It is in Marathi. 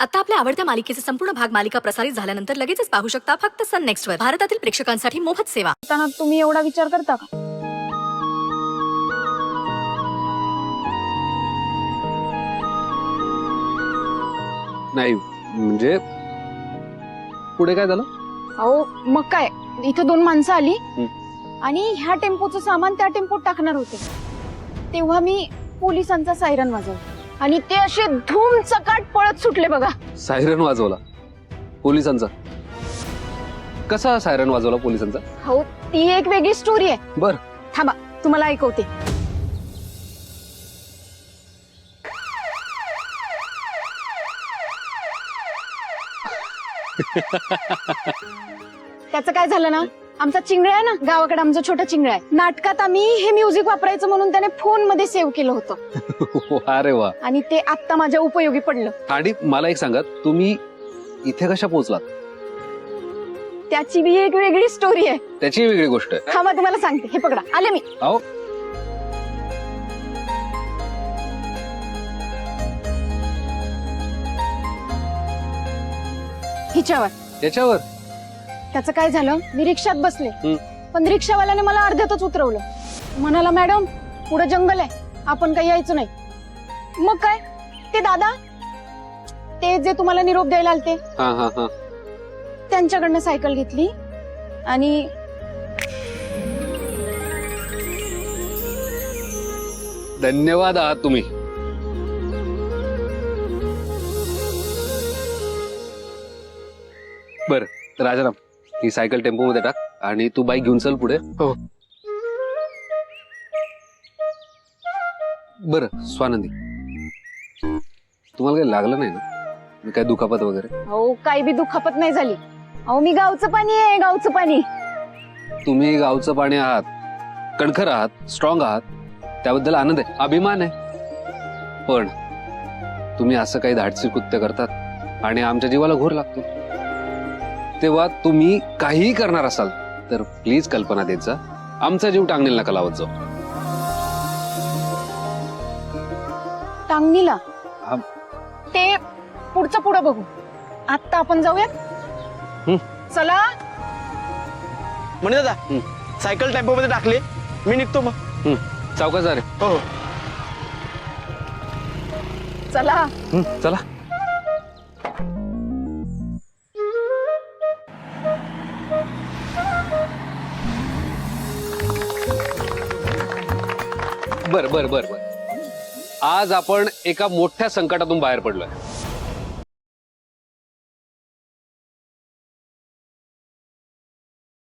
आता आपल्या आवडत्या मालिकेचे संपूर्ण भाग मालिका प्रसारित झाल्यानंतर लगेचच पाहू शकता फक्त सन नेक्स्ट वर. भारतातील प्रेक्षकांसाठी मोफत सेवा. त्यांना तुम्ही एवढा विचार करता का? नाही म्हणजे पुढे काय झालं? अहो मग काय, इथं 2 माणसं आली आणि ह्या टेम्पोचं सामान त्या टेम्पोत टाकणार होते. तेव्हा मी पोलिसांचा सायरन वाजवला आणि ते असे धूम चकाट पळत सुटले बघा. सायरन वाजवला पोलिसांचा? कसा सायरन वाजवला पोलिसांचा? हो ती एक वेगळी स्टोरी आहे. बर थांबा तुम्हाला ऐकवते. त्याचं काय झालं ना, आमचा चिंगळा आहे ना, गावाकडे आमचा छोटा चिंगळा आहे. नाटकात आम्ही हे म्युझिक वापरायचं म्हणून त्याने फोन मध्ये सेव्ह केलं होतं अरे वा. आणि ते आता माझ्या उपयोगी पडलं. आणि मला एक सांगा, तुम्ही इथे कशा पोहोचलात? त्याची बी एक वेगळी स्टोरी आहे. त्याची वेगळी गोष्ट आहे. थांबा तुम्हाला सांगते. हे पकडा, आले मी. अहो हिच्यावर त्याच्यावर त्याचं काय झालं, मी रिक्षात बसले पण रिक्षावाल्याने मला अर्ध्यातच उतरवलं. म्हणाला मॅडम पुढे जंगल आहे, आपण काही यायचं नाही. मग काय, ते दादा ते जे तुम्हाला निरोप द्यायला आलते हा हा हा त्यांच्याकडनं सायकल घेतली आणि धन्यवाद आहात तुम्ही. बर राजाराम, ही सायकल टेम्पो मध्ये टाक आणि तू बाईक घेऊन चल पुढे. हो. बर स्वानंदी, तुम्हाला काही लागलं नाही ना? काय दुखापत वगैरे? हो काही बी दुखापत नाही झाली. अहो मी गावचं पाणी आहे, गावचं पाणी. तुम्ही गावचं पाणी आहात, कणखर आहात, स्ट्रॉंग आहात, त्याबद्दल आनंद आहे, अभिमान आहे. पण तुम्ही असं काही धाडसी कृत्य करतात आणि आमच्या जीवाला घोर लागतो, तेव्हा तुम्ही काहीही करणार असाल तर प्लीज कल्पना देत जा, आमचा जीव टांगणील नका लावत जाऊ. टांगणीला हा. ते पुढचं पुढं बघू. आता आपण जाऊयात. चला. म्हणजे दादा सायकल टेम्पो मध्ये टाकली, मी निघतो मग. सावकाश जा रे. हो चला. चला. बर बर बर बर, आज आपण एका मोठ्या संकटातून बाहेर पडलोय.